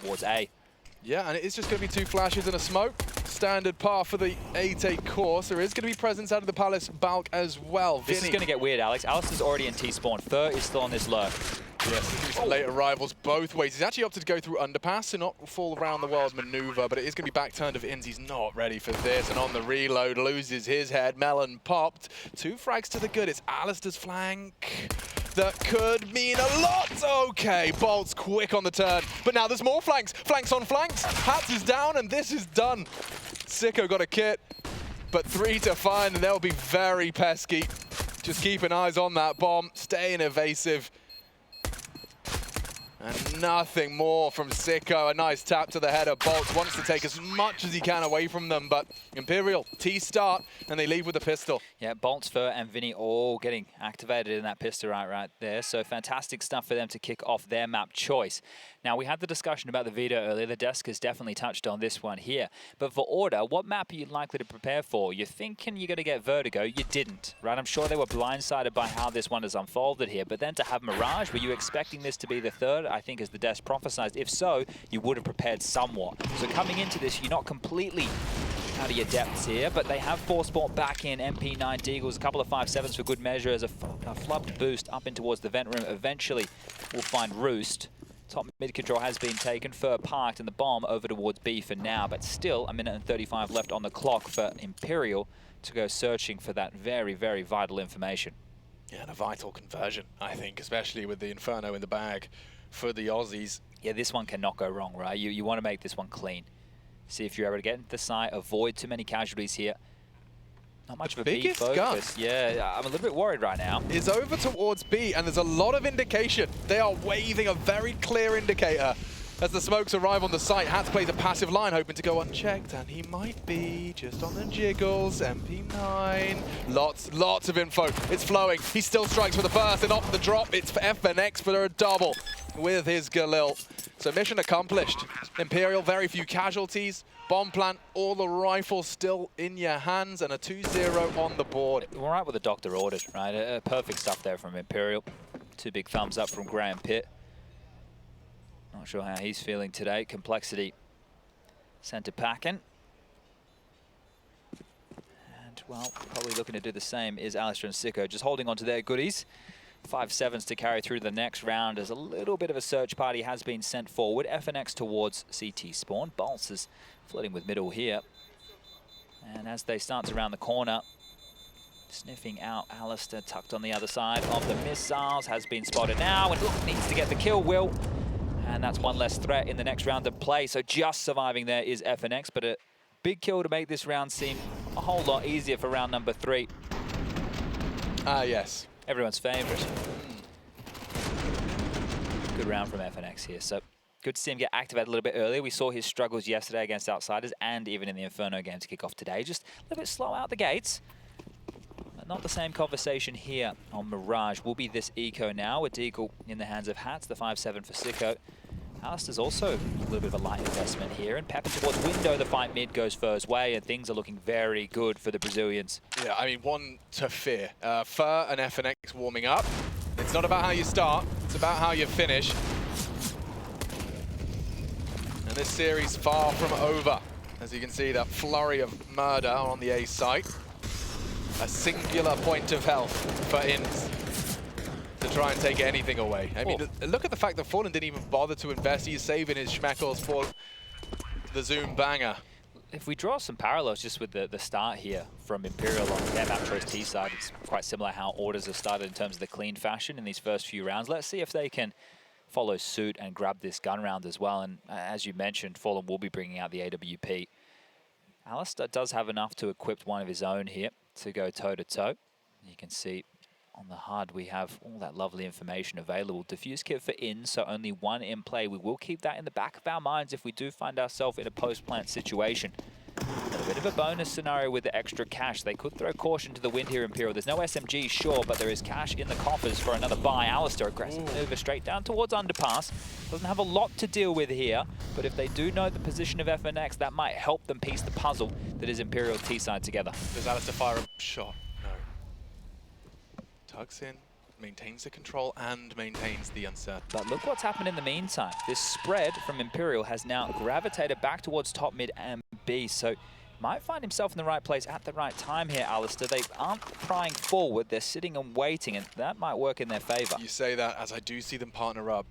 towards A. Yeah, and it's just going to be 2 flashes and a smoke. Standard par for the 8-8 course. There is going to be presence out of the Palace Balk as well. This is going to get weird, Alex. Alistair's already in T-spawn. Fur is still on this lurk. Yes, late arrivals both ways. He's actually opted to go through underpass and not full around the world maneuver, but it is going to be back turned of Inns. He's not ready for this, and on the reload, loses his head. Melon popped. 2 frags to the good. It's Alistair's flank. That could mean a lot. Okay, Bolt's quick on the turn, but now there's more flanks. Flanks on flanks. Hats is down, and this is done. Sicko got a kit, but 3 to find, and they'll be very pesky. Just keeping eyes on that bomb, staying evasive. And nothing more from Sicko. A nice tap to the header. Bolt wants to take as much as he can away from them, but Imperial, T-start, and they leave with a pistol. Yeah, Bolts, Fur, and Vinny all getting activated in that pistol right there. So fantastic stuff for them to kick off their map choice. Now, we had the discussion about the veto earlier. The desk has definitely touched on this one here. But for Order, what map are you likely to prepare for? You're thinking you're going to get Vertigo. You didn't, right? I'm sure they were blindsided by how this one has unfolded here. But then to have Mirage, were you expecting this to be the third? I think as the desk prophesized. If so, you would have prepared somewhat. So coming into this, you're not completely out of your depths here, but they have force bought back in MP9 Deagles, a couple of 5.7s for good measure as a flubbed boost up in towards the vent room. Eventually, we'll find Roost. Top mid control has been taken, Fur parked, and the bomb over towards B for now, but still a minute and 35 left on the clock for Imperial to go searching for that very, very vital information. Yeah, and a vital conversion, I think, especially with the Inferno in the bag for the Aussies. Yeah, this one cannot go wrong, right? You want to make this one clean. See if you're able to get into the site, avoid too many casualties here. Not much of a B focus. Yeah, I'm a little bit worried right now. Is over towards B, and there's a lot of indication. They are waving a very clear indicator as the smokes arrive on the site. Hats plays a passive line, hoping to go unchecked, and he might be just on the jiggles. MP9, lots of info. It's flowing. He still strikes for the burst, and off the drop, it's for FNX for a double with his Galil. So mission accomplished. Imperial, very few casualties. Bomb plant, all the rifles still in your hands, and a 2-0 on the board. We're right what the doctor ordered, right? Perfect stuff there from Imperial. 2 big thumbs up from Graham Pitt. Not sure how he's feeling today. Complexity sent to packing. And, well, probably looking to do the same is Alistair and Sicko, just holding on to their goodies. 5.7s to carry through the next round as a little bit of a search party has been sent forward. FNX towards CT spawn. Bolts is flirting with middle here. And as they start to round the corner, sniffing out Alistair tucked on the other side of the missiles, has been spotted now, and look, needs to get the kill, Will. And that's one less threat in the next round of play. So just surviving there is FNX, but a big kill to make this round seem a whole lot easier for round number 3. Yes. Everyone's favorite. Good round from FNX here. So good to see him get activated a little bit earlier. We saw his struggles yesterday against Outsiders and even in the Inferno game to kick off today. Just a little bit slow out the gates. But not the same conversation here on Mirage. Will be this eco now with Deagle in the hands of Hats, the 5.7 for Sicko. Alistair's also a little bit of a light investment here, and Pepper towards window. The fight mid goes Fur's way, and things are looking very good for the Brazilians. Yeah, I mean, one to fear. Fur and FNX warming up. It's not about how you start, it's about how you finish. And this series far from over. As you can see, that flurry of murder on the A site. A singular point of health for Inns to try and take anything away. I mean, look at the fact that Fallen didn't even bother to invest. He's saving his schmeckles for the Zoom banger. If we draw some parallels just with the start here from Imperial on their map choice T side, it's quite similar how Orders have started in terms of the clean fashion in these first few rounds. Let's see if they can follow suit and grab this gun round as well. And as you mentioned, Fallen will be bringing out the AWP. Alistair does have enough to equip one of his own here to go toe-to-toe. You can see on the HUD we have all that lovely information available. Diffuse kit for in, so only 1 in play. We will keep that in the back of our minds if we do find ourselves in a post-plant situation. A bit of a bonus scenario with the extra cash. They could throw caution to the wind here, Imperial. There's no SMG, sure, but there is cash in the coffers for another buy. Alistair, aggressive maneuver straight down towards underpass. Doesn't have a lot to deal with here, but if they do know the position of FNX, that might help them piece the puzzle that is Imperial T-side together. Does Alistair fire a shot? No. Tugs in. maintains the control and maintains the uncertainty. But look what's happened in the meantime. This spread from Imperial has now gravitated back towards top mid and B, so might find himself in the right place at the right time here, Alistair. They aren't prying forward, they're sitting and waiting, and that might work in their favor. You say that as I do see them partner up.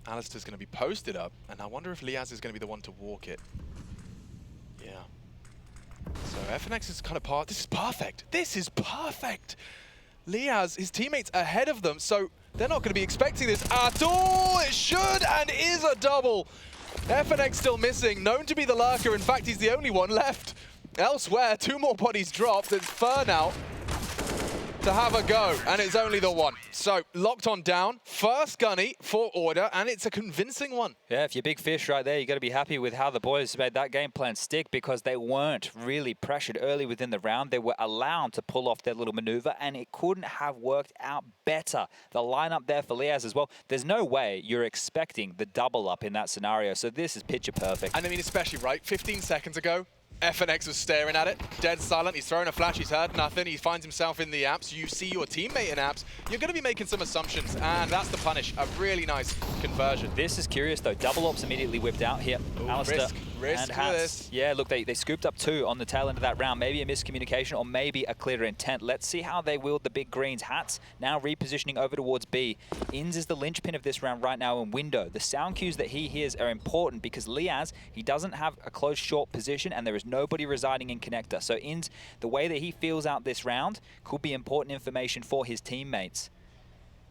Alistair's going to be posted up, and I wonder if Liaz is going to be the one to walk it. Yeah. So FNX is kind of part. This is perfect. This is perfect. Liaz, his teammates ahead of them, so they're not going to be expecting this at all. It should and is a double. FNX still missing, known to be the lurker. In fact, he's the only one left. Elsewhere, 2 more bodies dropped. It's Fur now to have a go, and it's only the one. So, locked on down, first gunny for Order, and it's a convincing one. Yeah, if you're big fish right there, you got to be happy with how the boys made that game plan stick, because they weren't really pressured early within the round. They were allowed to pull off their little maneuver, and it couldn't have worked out better. The lineup there for Liaz as well. There's no way you're expecting the double up in that scenario, so this is picture perfect. And I mean, especially, right, 15 seconds ago, FNX was staring at it, dead silent. He's throwing a flash, he's heard nothing. He finds himself in the apps. You see your teammate in apps, you're going to be making some assumptions, and that's the punish. A really nice conversion. This is curious, though. Double ops immediately whipped out here. Ooh, Alistair risk and Hats. Yeah, look, they scooped up 2 on the tail end of that round. Maybe a miscommunication or maybe a clearer intent. Let's see how they wield the big greens. Hats now repositioning over towards B. Inns is the linchpin of this round right now in window. The sound cues that he hears are important because Liaz, he doesn't have a close short position and there is nobody residing in connector. So Inns, the way that he feels out this round could be important information for his teammates.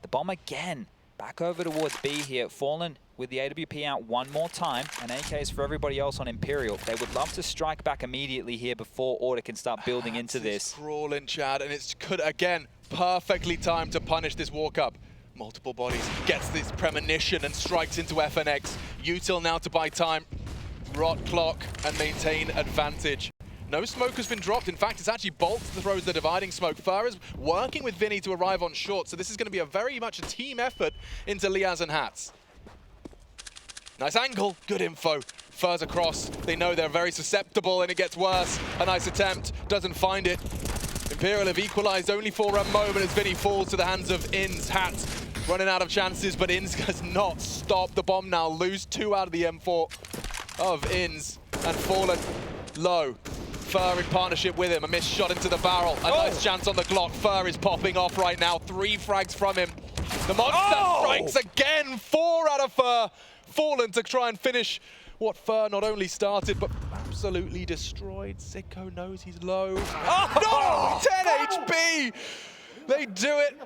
The bomb again. Back over towards B here. Fallen with the AWP out one more time. And AKs for everybody else on Imperial. They would love to strike back immediately here before Order can start building into this. Crawling, Chad, and it's could again perfectly timed to punish this walk up. Multiple bodies, gets this premonition and strikes into FNX. Util now to buy time, rot clock, and maintain advantage. No smoke has been dropped. In fact, it's actually Bolt that throws the dividing smoke. Fur is working with Vinny to arrive on short, so this is going to be a very much a team effort into Liaz and Hats. Nice angle, good info. Fur's across. They know they're very susceptible, and it gets worse. A nice attempt, doesn't find it. Imperial have equalized only for a moment as Vinny falls to the hands of Inns. Hats running out of chances, but Inns has not stopped the bomb now. Lose 2 out of the M4 of Inns, and Fallen low. Fur in partnership with him, a missed shot into the barrel. A nice chance on the Glock. Fur is popping off right now. 3 frags from him. The monster strikes again. 4 out of Fur. Fallen to try and finish what Fur not only started, but absolutely destroyed. Sicko knows he's low. No! 10 HP! They do it.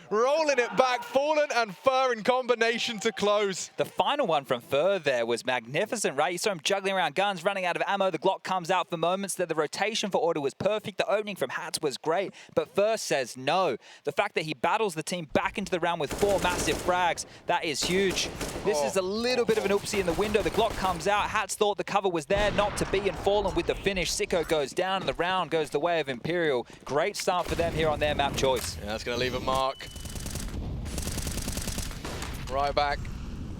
Rolling it back, Fallen and Fur in combination to close. The final one from Fur there was magnificent, right? You saw him juggling around guns, running out of ammo. The Glock comes out for moments. The rotation for Order was perfect. The opening from Hats was great, but Fur says no. The fact that he battles the team back into the round with 4 massive frags, that is huge. This is a little bit of an oopsie in the window. The Glock comes out. Hats thought the cover was there, not to be, and Fallen with the finish. Sicko goes down, and the round goes the way of Imperial. Great start for them here on their map choice. Yeah, that's going to leave a mark. Right back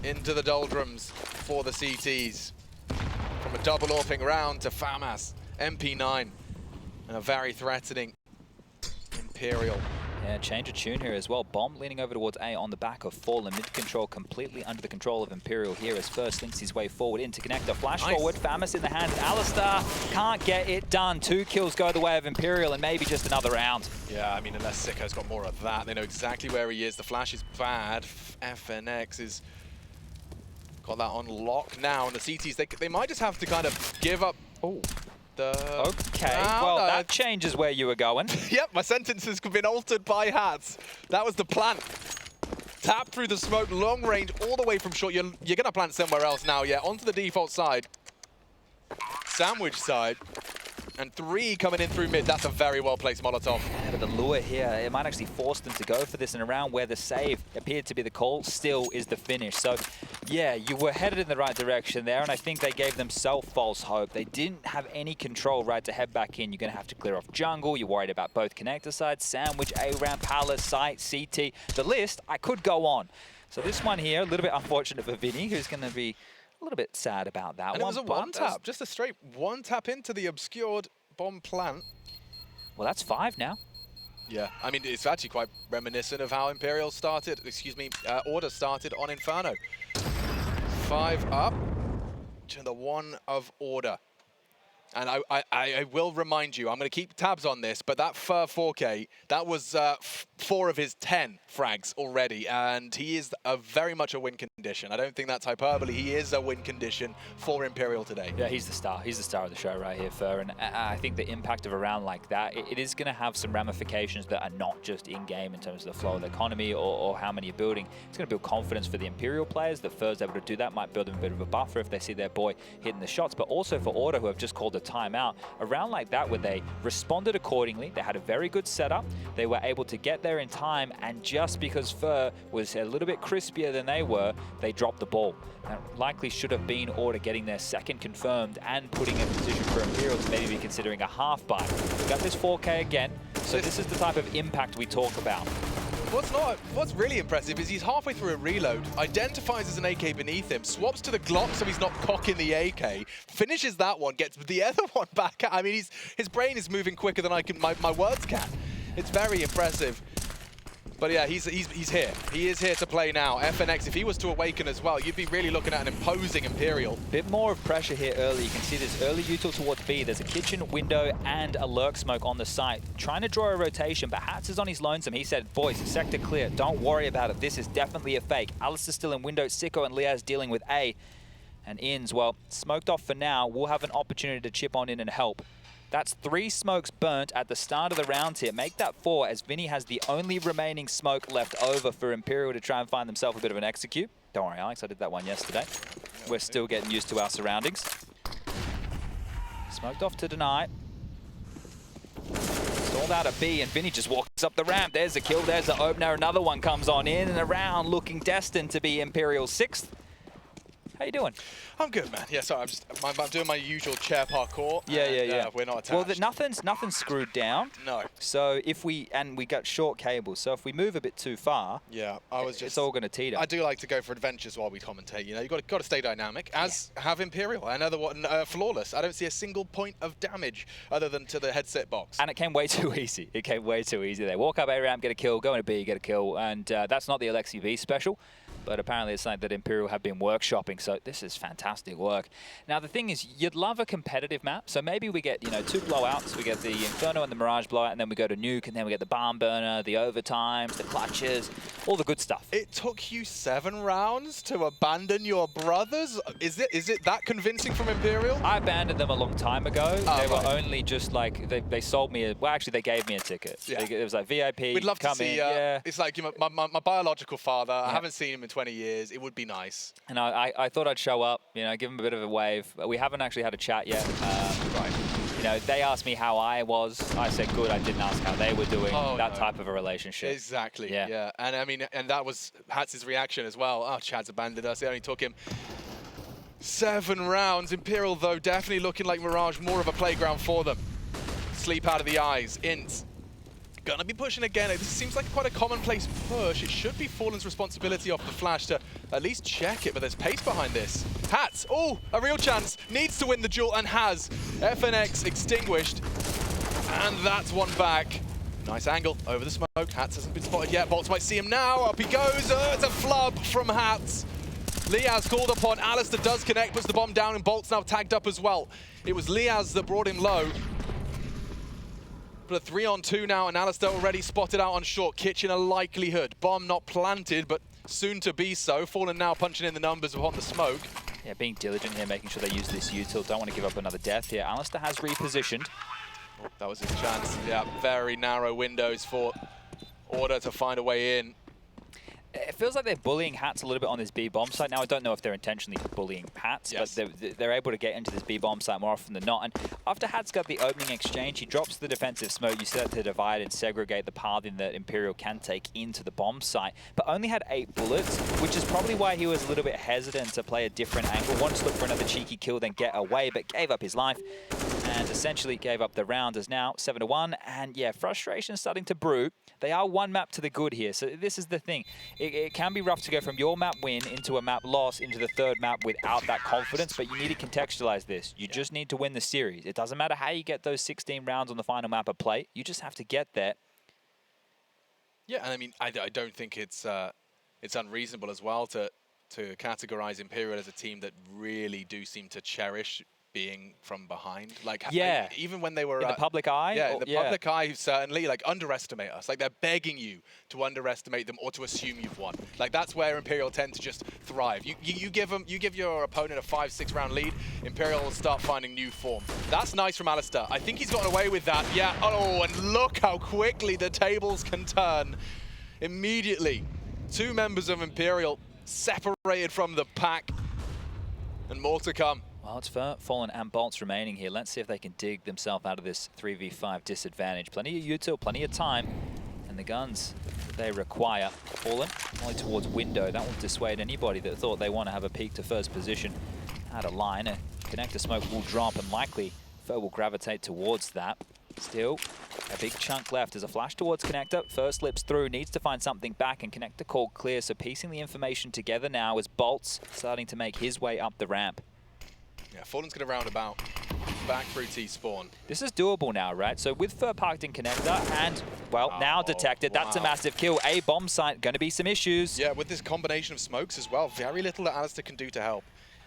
into the doldrums for the CTs. From a double orping round to FAMAS, MP9, and a very threatening Imperial. Yeah, change of tune here as well. Bomb leaning over towards A on the back of Fallen. Mid-control completely under the control of Imperial here as First links his way forward into connector. Flash forward, FAMAS in the hand. Alistair can't get it done. 2 kills go the way of Imperial and maybe just another round. Yeah, I mean, unless Sicko's got more of that, they know exactly where he is. The flash is bad. FNX is got that on lock now, and the CTs, they might just have to kind of give up. Okay, well, that changes where you were going. Yep, my sentences have been altered by Hats. That was the plan. Tap through the smoke, long range, all the way from short. You're going to plant somewhere else now, yeah. Onto the default side. Sandwich side. And 3 coming in through mid. That's a very well-placed Molotov. Yeah, but the lure here, it might actually force them to go for this in a round where the save appeared to be the call, still is the finish. So, yeah, you were headed in the right direction there, and I think they gave themselves false hope. They didn't have any control, right, to head back in. You're going to have to clear off jungle. You're worried about both connector sides, sandwich, A-ramp, palace, site, CT. The list, I could go on. So this one here, a little bit unfortunate for Vinny, who's going to be a little bit sad about that. And it was a one-tap, just a straight one-tap into the obscured bomb plant. Well, that's 5 now. Yeah, I mean, it's actually quite reminiscent of how Imperial started, excuse me, Order started on Inferno. 5 up to the 1 of Order. And I will remind you, I'm going to keep tabs on this, but that 4K, that was 4 of his 10 frags already, and he is very much a win condition. I don't think that's hyperbole. He is a win condition for Imperial today. Yeah, he's the star. He's the star of the show right here, Fur. And I think the impact of a round like that, it is going to have some ramifications that are not just in-game in terms of the flow of the economy or how many you're building. It's going to build confidence for the Imperial players that Fur's able to do that. Might build them a bit of a buffer if they see their boy hitting the shots, but also for Order, who have just called a timeout. A round like that where they responded accordingly, they had a very good setup, they were able to get there in time, and just because Fur was a little bit crispier than they were, they dropped the ball. That likely should have been Order getting their second confirmed and putting in position for Imperial to maybe be considering a half buy. We got this 4K again, so this is the type of impact we talk about. What's really impressive is he's halfway through a reload, identifies as an AK beneath him, swaps to the Glock so he's not cocking the AK, finishes that one, gets the other one back. I mean, his brain is moving quicker than my words can. It's very impressive. But yeah, he's here. He is here to play now. FNX, if he was to awaken as well, you'd be really looking at an imposing Imperial. Bit more of pressure here early. You can see this early util towards B. There's a kitchen window and a lurk smoke on the site. Trying to draw a rotation, but Hats is on his lonesome. He said, boys, sector clear. Don't worry about it. This is definitely a fake. Alistair's still in window. Sicko and Liaz dealing with A. And Inns, well, smoked off for now. We'll have an opportunity to chip on in and help. That's 3 smokes burnt at the start of the round here. Make that 4, as Vinny has the only remaining smoke left over for Imperial to try and find themselves a bit of an execute. Don't worry, Alex, I did that one yesterday. We're still getting used to our surroundings. Smoked off to deny. Stalled out a B, and Vinny just walks up the ramp. There's a kill, there's the opener. Another one comes on in and around, looking destined to be Imperial's 6th. How you doing? I'm good, man. Yeah, sorry, I'm doing my usual chair parkour. Yeah. We're not attached. Well, nothing's screwed down. No. So if we got short cables, so if we move a bit too far, yeah, it's all going to teeter. I do like to go for adventures while we commentate. You know, you got to stay dynamic. As have Imperial. Another one, flawless. I don't see a single point of damage other than to the headset box. And it came way too easy. It came way too easy. They walk up A ramp, get a kill, go into B, get a kill, and that's not the Alexi V special. But apparently it's something that Imperial have been workshopping, so this is fantastic work. Now the thing is, you'd love a competitive map, so maybe we get 2 blowouts. We get the Inferno and the Mirage blowout, and then we go to Nuke, and then we get the Barn Burner, the overtimes, the clutches, all the good stuff. It took you 7 rounds to abandon your brothers? Is it that convincing from Imperial? I abandoned them a long time ago. They were only just like, they sold me, well actually they gave me a ticket. Yeah. It was like VIP, We'd love come to see, in. It's like my biological father, I haven't seen him in 20 years. It would be nice. And I thought I'd show up, give him a bit of a wave. We haven't actually had a chat yet. Right. They asked me how I was. I said good. I didn't ask how they were doing. That type of a relationship. Exactly. Yeah. And I mean, and that was Hats' reaction as well. Oh, Chad's abandoned us. It only took him 7 rounds. Imperial, though, definitely looking like Mirage, more of a playground for them. Sleep out of the eyes. Int. Gonna be pushing again. This seems like quite a commonplace push. It should be Fallen's responsibility off the flash to at least check it, but there's pace behind this. Hats, a real chance. Needs to win the duel and has. FNX extinguished. And that's one back. Nice angle over the smoke. Hats hasn't been spotted yet. Bolts might see him now. Up he goes. It's a flub from Hats. Liaz called upon. Alistair does connect, puts the bomb down, and Bolt's now tagged up as well. It was Liaz that brought him low. But a 3-on-2 now, and Alistair already spotted out on short. Kitchen a likelihood. Bomb not planted, but soon to be so. Fallen now punching in the numbers upon the smoke. Yeah, being diligent here, making sure they use this util. Don't want to give up another death here. Alistair has repositioned. Oh, that was his chance. Yeah, very narrow windows for Order to find a way in. It feels like they're bullying Hats a little bit on this B bomb site. Now, I don't know if they're intentionally bullying Hats, but they're able to get into this B bomb site more often than not. And after Hats got the opening exchange, he drops the defensive smoke. You set it to divide and segregate the pathing that Imperial can take into the bomb site, but only had 8 bullets, which is probably why he was a little bit hesitant to play a different angle. Wanted to look for another cheeky kill, then get away, but gave up his life and essentially gave up the round. As now 7-1, and yeah, frustration starting to brew. They are 1 map to the good here, so this is the thing. It can be rough to go from your map win into a map loss into the 3rd map without that confidence, but you need to contextualize this. You just need to win the series. It doesn't matter how you get those 16 rounds on the final map of play. You just have to get there. Yeah, and I mean, I don't think it's unreasonable as well to categorize Imperial as a team that really do seem to cherish being from behind. Like, Yeah. even when they were In the public eye? yeah, Or- in the public eye, certainly, like, underestimate us. Like, they're begging you to underestimate them or to assume you've won. Like, that's where Imperial tend to just thrive. You give your opponent a 5-6 round lead, Imperial will start finding new form. That's nice from Alistair. I think he's gotten away with that. Yeah, oh, and look how quickly the tables can turn. Immediately, 2 members of Imperial separated from the pack, and more to come. Well, it's Fallen and Bolts remaining here. Let's see if they can dig themselves out of this 3v5 disadvantage. Plenty of util, plenty of time, and the guns that they require. Fallen only towards window. That will dissuade anybody that thought they want to have a peek to first position out of line. A connector smoke will drop, and likely Foe will gravitate towards that. Still, a big chunk left. There's a flash towards connector. First slips through, needs to find something back, and connector called clear. So piecing the information together now as Bolts starting to make his way up the ramp. Yeah, Fallen's going to roundabout back through T-spawn. This is doable now, right? So with Fur parked in connector and, well, now detected, that's a massive kill. A bomb site, going to be some issues. Yeah, with this combination of smokes as well, very little that Alistair can do to help.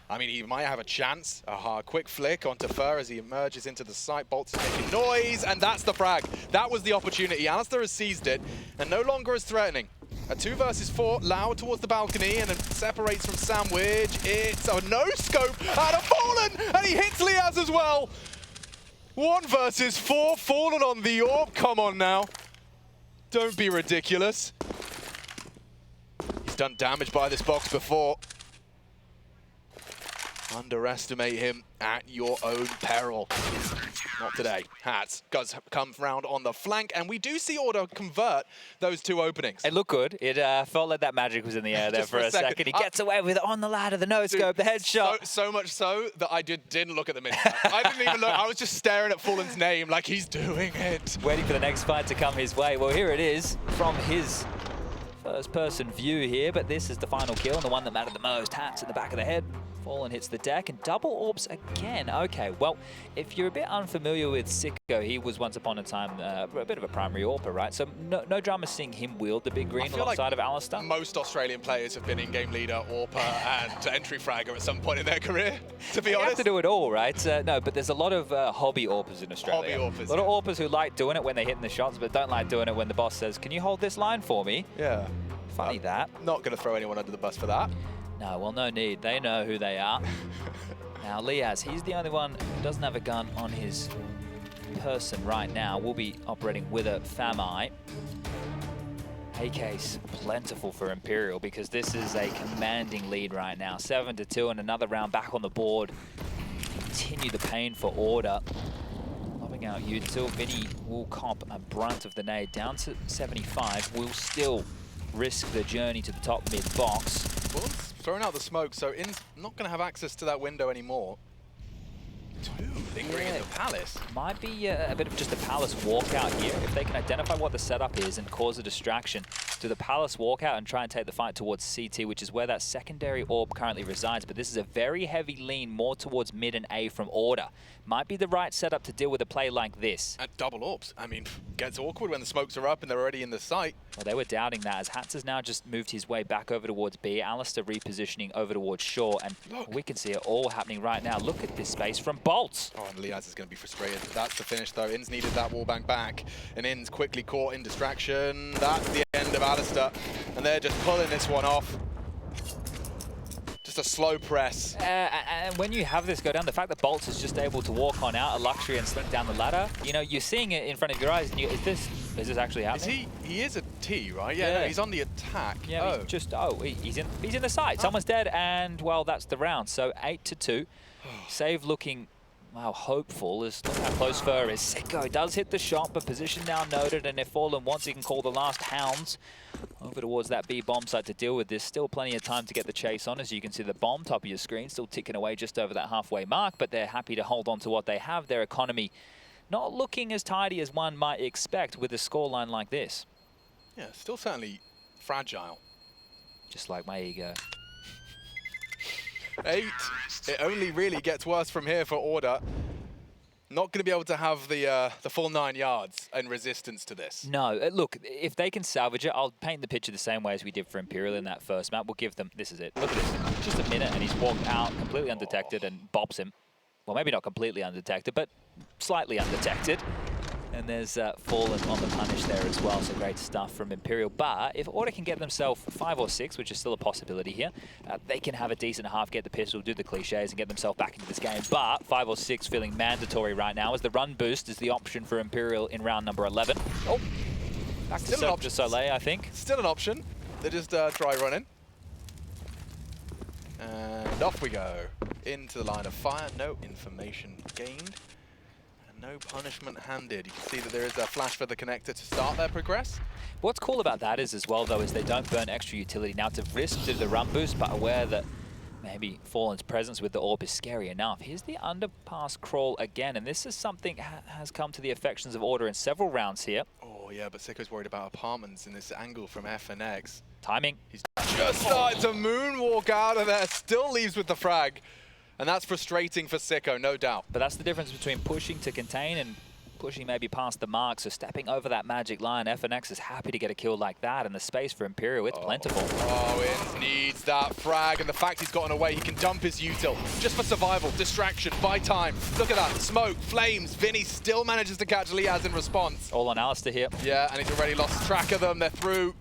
I mean, he might have a chance. A quick flick onto Fur as he emerges into the site. Bolts is making noise, and that's the frag. That was the opportunity. Alistair has seized it, and no longer is threatening. A 2 versus 4, Lau towards the balcony, and then separates from Sandwich. It's a no-scope out of Fallen, and he hits Liaz as well. 1 versus 4, Fallen on the orb. Come on now. Don't be ridiculous. He's done damage by this box before. Underestimate him at your own peril. Not today. Hats does come round on the flank, and we do see Order convert those 2 openings. It looked good. It felt like that magic was in the air there for a second. He gets away with it on the ladder, the no-scope, the headshot. So much so that I didn't look at the minimap. I didn't even look. I was just staring at Fallen's name like he's doing it. Waiting for the next fight to come his way. Well, here it is from his first-person view here, but this is the final kill and the one that mattered the most. Hats in the back of the head. Fallen hits the deck and double orbs again. Okay, well, if you're a bit unfamiliar with CSGO, he was once upon a time a bit of a primary AWPer, right? So no drama seeing him wield the big green alongside of Alistair. Most Australian players have been in-game leader, AWPer, and entry fragger at some point in their career, to be honest. You have to do it all, right? No, but there's a lot of hobby AWPers in Australia. Hobby AWPers, a lot of AWPers who like doing it when they're hitting the shots, but don't like doing it when the boss says, can you hold this line for me? Yeah. Funny that. Not going to throw anyone under the bus for that. No, well, no need. They know who they are. Now, Liaz, he's the only one who doesn't have a gun on his person right now. We'll be operating with a FAMI. AK's plentiful for Imperial because this is a commanding lead right now. 7-2 and another round back on the board. Continue the pain for Order. Lobbing out util. Vinny will cop a brunt of the nade. Down to 75. Will still risk the journey to the top mid box. Well, throwing out the smoke, so In's not going to have access to that window anymore. 2 lingering in the Palace. Might be a bit of just a Palace walkout here. If they can identify what the setup is and cause a distraction, do the Palace walkout and try and take the fight towards CT, which is where that secondary orb currently resides. But this is a very heavy lean more towards mid and A from Order. Might be the right setup to deal with a play like this. At double orbs. I mean, gets awkward when the smokes are up and they're already in the site. Well, they were doubting that as Hats has now just moved his way back over towards B. Alistair repositioning over towards Shaw, and we can see it all happening right now. Look at this space from Bolts. Oh, and Liaz is going to be frustrated. That's the finish, though. In's needed that wallbang back, and In's quickly caught in distraction. That's the end of Alistair, and they're just pulling this one off. Just a slow press. And when you have this go down, the fact that Bolts is just able to walk on out a luxury and slip down the ladder, you know, you're seeing it in front of your eyes, and is this actually happening? He is a T, right? Yeah, no, he's on the attack. Yeah, he's in the side. Someone's dead, and well, that's the round. So 8-2. Save looking, wow, hopeful. Look how close Fur is. CSGO does hit the shot, but position now noted, and if Fallen wants, he can call the last hounds over towards that B bomb site to deal with this. Still plenty of time to get the chase on. As you can see, the bomb top of your screen still ticking away just over that halfway mark, but they're happy to hold on to what they have. Their economy not looking as tidy as one might expect with a scoreline like this. Yeah, still certainly fragile. Just like my ego. 8. It only really gets worse from here for Order. Not going to be able to have the full 9 yards in resistance to this. No, look, if they can salvage it, I'll paint the picture the same way as we did for Imperial in that first map. We'll give them, this is it. Look at this, just a minute and he's walked out completely undetected and bops him. Well, maybe not completely undetected, but slightly undetected. And there's Fallen on the punish there as well, so great stuff from Imperial. But if Order can get themselves 5 or 6, which is still a possibility here, they can have a decent half, get the pistol, do the cliches, and get themselves back into this game. But 5 or 6 feeling mandatory right now as the run boost is the option for Imperial in round number 11. Oh, back to Cirque du Soleil, I think. Still an option. They're just dry running. And off we go. Into the line of fire. No information gained. No punishment handed. You can see that there is a flash for the connector to start their progress. What's cool about that is as well, though, is they don't burn extra utility. Now, it's a risk to the run boost, but aware that maybe Fallen's presence with the orb is scary enough. Here's the underpass crawl again, and this is something has come to the affections of Order in several rounds here. Oh, yeah, but Sicko's worried about apartments in this angle from FNX. Timing. He's just started to moonwalk out of there, still leaves with the frag. And that's frustrating for Sicko, no doubt. But that's the difference between pushing to contain and pushing maybe past the mark. So stepping over that magic line, FNX is happy to get a kill like that. And the space for Imperial, it's plentiful. Oh, it needs that frag. And the fact he's gotten away, he can dump his util. Just for survival, distraction, buy time. Look at that, smoke, flames. Vinny still manages to catch Liaz in response. All on Alistair here. Yeah, and he's already lost track of them. They're through.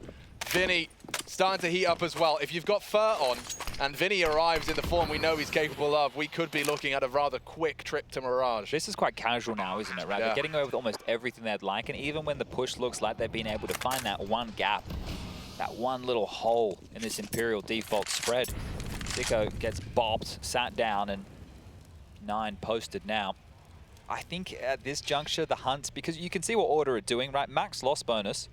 Vinny starting to heat up as well. If you've got Fur on, and Vinny arrives in the form we know he's capable of, we could be looking at a rather quick trip to Mirage. This is quite casual now, isn't it, right? Yeah. They're getting away with almost everything they'd like, and even when the push looks like they've been able to find that one gap, that one little hole in this Imperial default spread, Sicko gets bopped, sat down, and 9 posted now. I think at this juncture, the hunt, because you can see what Order are doing, right? Max loss bonus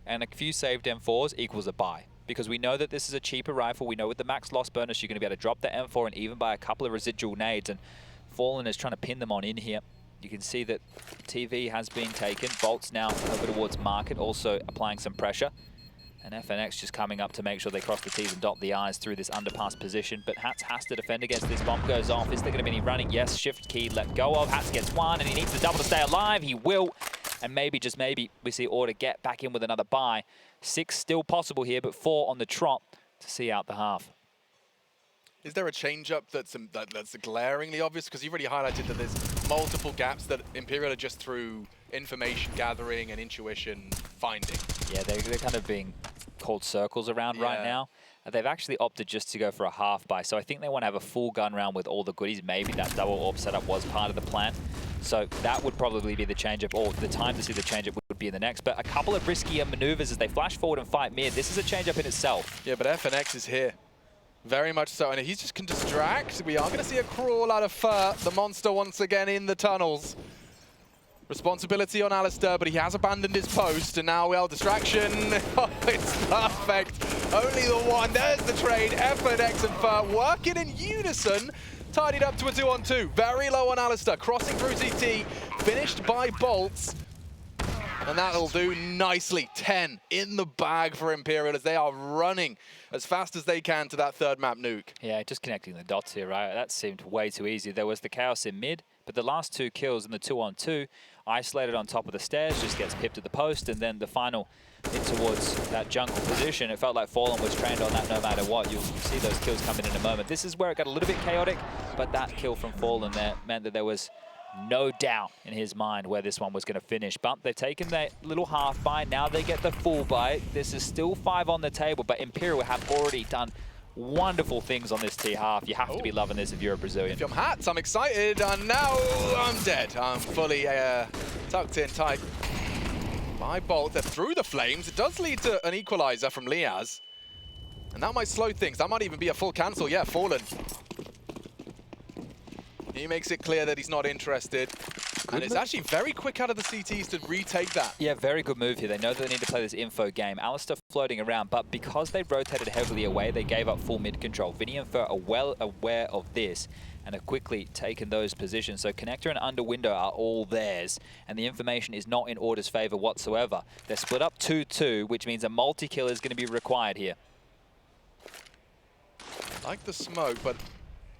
and a few saved M4s equals a buy. Because we know that this is a cheaper rifle. We know with the max loss bonus, you're going to be able to drop the M4 and even buy a couple of residual nades. And Fallen is trying to pin them on in here. You can see that TV has been taken. Bolt's now over towards Market, also applying some pressure. And FNX just coming up to make sure they cross the T's and dot the I's through this underpass position. But Hats has to defend against this. Bomb goes off. Is there going to be any running? Yes, shift key let go of. Hats gets one, and he needs the double to stay alive. He will. And maybe, just maybe, we see Order get back in with another buy. 6 still possible here, but 4 on the trot to see out the half. Is there a change-up that's glaringly obvious? Because you've already highlighted that there's multiple gaps that Imperial are just through information gathering and intuition finding. Yeah, they're kind of being called circles around right now. They've actually opted just to go for a half buy, so I think they want to have a full gun round with all the goodies. Maybe that double orb setup was part of the plan. So that would probably be the change-up, or the time to see the change-up would be in the next. But a couple of riskier maneuvers as they flash forward and fight mid. This is a change-up in itself. Yeah, but FNX is here. Very much so, and if he just can distract, we are going to see a crawl out of Fur. The monster once again in the tunnels. Responsibility on Alistair, but he has abandoned his post, and now, well, distraction. Oh, it's perfect. Only the one. There's the trade. FNX and Fur working in unison. Tidied up to a 2-on-2. Very low on Alistair. Crossing through CT. Finished by Bolts. And that'll do nicely. 10 in the bag for Imperial as they are running as fast as they can to that third map nuke. Yeah, just connecting the dots here, right? That seemed way too easy. There was the chaos in mid, but the last 2 kills in the 2-on-2, isolated on top of the stairs, just gets pipped at the post, and then the final hit towards that jungle position. It felt like Fallen was trained on that no matter what. You'll see those kills coming in a moment. This is where it got a little bit chaotic, but that kill from Fallen there meant that there was no doubt in his mind where this one was going to finish. But they've taken that little half buy. Now they get the full buy. This is still 5 on the table, but Imperial have already done wonderful things on this T-half. You have to be loving this if you're a Brazilian. If I'm Hats, I'm excited, and now I'm dead. I'm fully tucked in tight. By Bolt, they're through the flames. It does lead to an equalizer from Liaz. And that might slow things. That might even be a full cancel. Yeah, Fallen. He makes it clear that he's not interested. And it's actually very quick out of the CTs to retake that. Yeah, very good move here. They know that they need to play this info game. Alistair floating around, but because they rotated heavily away, they gave up full mid control. Vinny and Fur are well aware of this and have quickly taken those positions. So Connector and Under Window are all theirs, and the information is not in Order's favor whatsoever. They're split up 2-2, which means a multi-kill is going to be required here. Like the smoke, but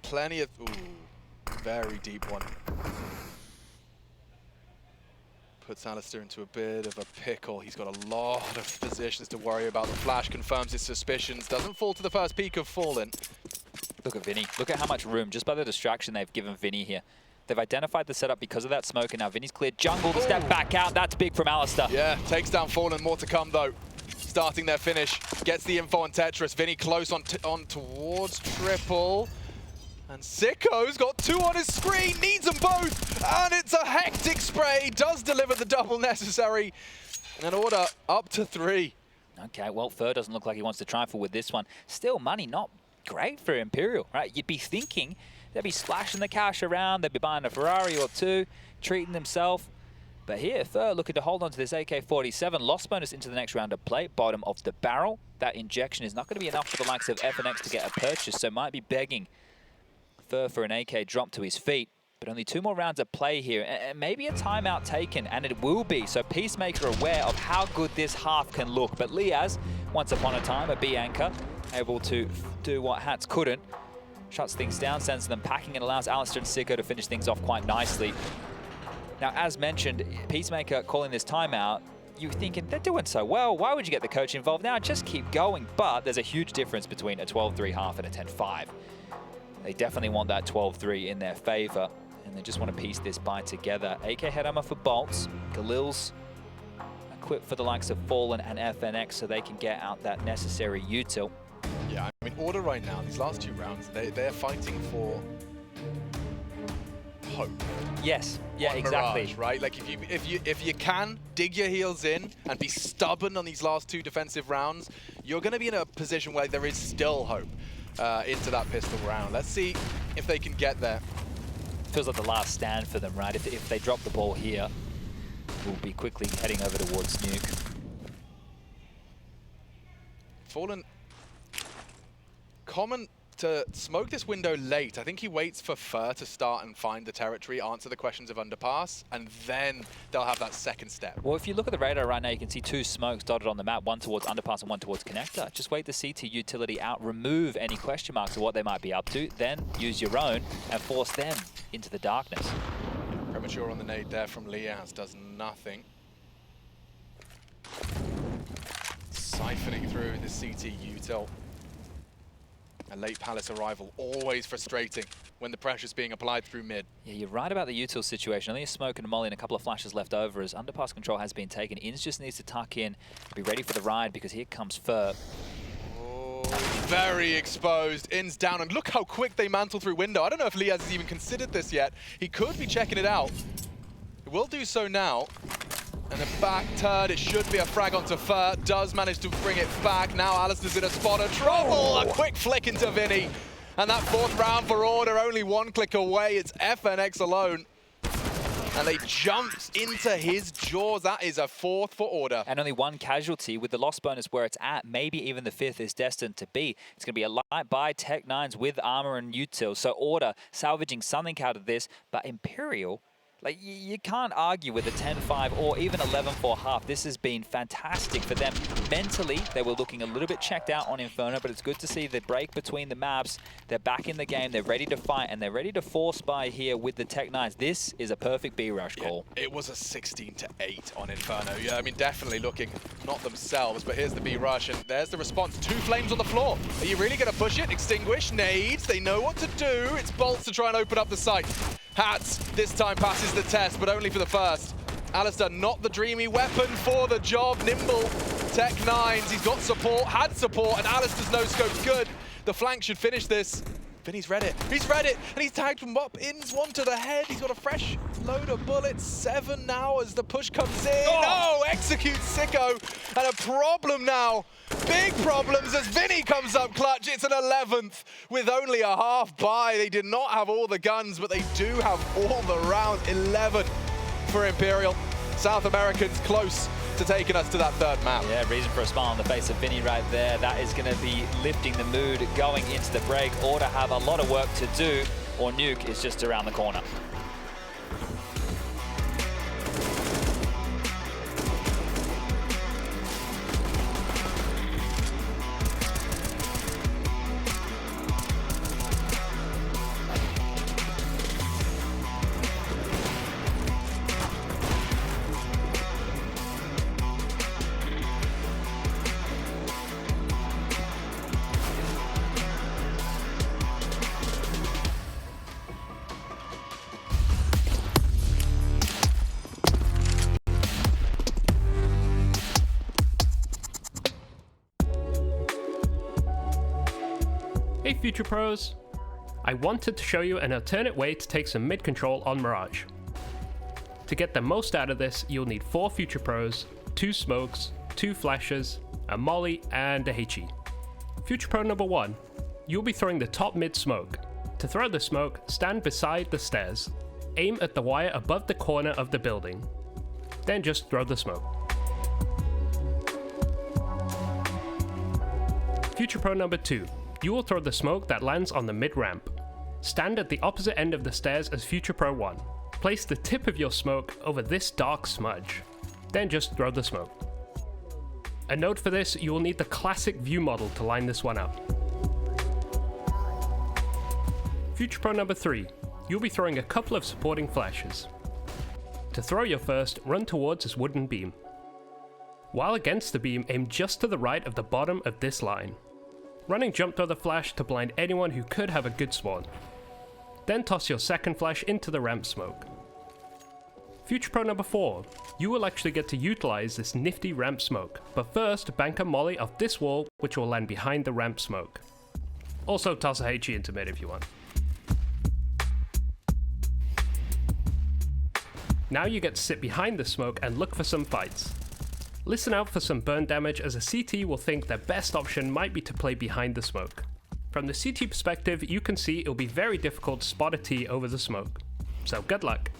plenty of... Ooh, very deep one. puts Alistair into a bit of a pickle. He's got a lot of positions to worry about. The flash confirms his suspicions. Doesn't fall to the first peak of Fallen. Look at Vinny. Look at how much room, just by the distraction they've given Vinny here. They've identified the setup because of that smoke, and now Vinny's cleared jungle to step back out. That's big from Alistair. Yeah, takes down Fallen. More to come, though. Starting their finish. Gets the info on Tetris. Vinny close on towards triple. And Sicko's got 2 on his screen. Needs them both. And it's a hectic spray. Does deliver the double necessary. And an order up to 3. Okay, well, Fur doesn't look like he wants to trifle with this one. Still, money not great for Imperial, right? You'd be thinking they'd be splashing the cash around, they'd be buying a Ferrari or 2, treating themselves. But here, Fur looking to hold on to this AK-47. Lost bonus into the next round of play, bottom of the barrel. That injection is not going to be enough for the likes of FNX to get a purchase, so might be begging Fur for an AK drop to his feet. But only 2 more rounds of play here, and maybe a timeout taken, and it will be. So Peacemaker aware of how good this half can look. But Liaz, once upon a time, a B anchor, able to do what Hats couldn't. Shuts things down, sends them packing, and allows Alistair and Sicko to finish things off quite nicely. Now, as mentioned, Peacemaker calling this timeout, you're thinking, they're doing so well. Why would you get the coach involved now? Just keep going. But there's a huge difference between a 12-3 half and a 10-5. They definitely want that 12-3 in their favor, and they just want to piece this by together. AK head armor for bolts. Galil's equipped for the likes of Fallen and FNX so they can get out that necessary util. Yeah, I mean, Order right now, these last 2 rounds, they're fighting for hope. Yes, yeah, exactly. Mirage, right? Like if you can dig your heels in and be stubborn on these last 2 defensive rounds, you're going to be in a position where there is still hope into that pistol round. Let's see if they can get there. Feels like the last stand for them, right? If they drop the ball here, we'll be quickly heading over towards Nuke. Fallen common to smoke this window late. I think he waits for Fur to start and find the territory, answer the questions of underpass, and then they'll have that second step. Well, if you look at the radar right now, you can see 2 smokes dotted on the map, 1 towards underpass and 1 towards connector. Just wait the CT utility out, remove any question marks of what they might be up to, then use your own and force them into the darkness. Premature on the nade there from Liaz, does nothing. Siphoning through the CT util. A late Palace arrival, always frustrating when the pressure's being applied through mid. Yeah, you're right about the util situation. Only a smoke and a molly and a couple of flashes left over as underpass control has been taken. Inns just needs to tuck in, be ready for the ride because here comes Fur. Oh, very exposed. Inns down, and look how quick they mantle through window. I don't know if Liaz has even considered this yet. He could be checking it out. He will do so now. And a back turn, it should be a frag onto Fur, does manage to bring it back. Now Alistair's in a spot of trouble, a quick flick into Vinny. And that 4th round for Order, only 1 click away, it's FNX alone. And they jumped into his jaws, that is a 4th for Order. And only 1 casualty with the loss bonus where it's at, maybe even the 5th is destined to be. It's going to be a light buy, Tech 9s with armor and util. So Order salvaging something out of this, but Imperial, like, you can't argue with a 10-5 or even 11-4 half. This has been fantastic for them. Mentally, they were looking a little bit checked out on Inferno, but it's good to see the break between the maps. They're back in the game, they're ready to fight, and they're ready to force by here with the Tech 9s. This is a perfect B-Rush call. Yeah, it was a 16-8 on Inferno. Yeah, I mean, definitely looking not themselves, but here's the B-Rush, and there's the response. 2 flames on the floor. Are you really going to push it? Extinguish, nades, they know what to do. It's bolts to try and open up the site. Hats this time passes the test, but only for the first. Alistair, not the dreamy weapon for the job. Nimble, Tech 9s, he's got support, had support, and Alistair's no-scope's good. The flank should finish this. Vinny's read it, and he's tagged him up. Inns 1 to the head, he's got a fresh load of bullets. 7 now as the push comes in. Oh, executes Sicko, and a problem now. Big problems as Vinny comes up clutch. It's an 11th with only a half buy. They did not have all the guns, but they do have all the rounds. 11 for Imperial. South Americans close to taking us to that 3rd map. Yeah, reason for a smile on the face of Vinny right there. That is going to be lifting the mood going into the break. Order have a lot of work to do, or Nuke is just around the corner. Future Pros, I wanted to show you an alternate way to take some mid control on Mirage. To get the most out of this, you'll need 4 Future Pros, 2 smokes, 2 flashes, a molly, and a HE. Future Pro number 1, you'll be throwing the top mid smoke. To throw the smoke, stand beside the stairs. Aim at the wire above the corner of the building. Then just throw the smoke. Future Pro number 2, you will throw the smoke that lands on the mid ramp. Stand at the opposite end of the stairs as Future Pro 1. Place the tip of your smoke over this dark smudge. Then just throw the smoke. A note for this, you will need the classic view model to line this one up. Future Pro number 3, you'll be throwing a couple of supporting flashes. To throw your first, run towards this wooden beam. While against the beam, aim just to the right of the bottom of this line. Running jump throw the flash to blind anyone who could have a good spawn. Then toss your second flash into the ramp smoke. Future Pro number 4, you will actually get to utilize this nifty ramp smoke, but first bank a molly off this wall which will land behind the ramp smoke. Also toss a HE into mid if you want. Now you get to sit behind the smoke and look for some fights. Listen out for some burn damage as a CT will think their best option might be to play behind the smoke. From the CT perspective, you can see it'll be very difficult to spot a T over the smoke. So good luck.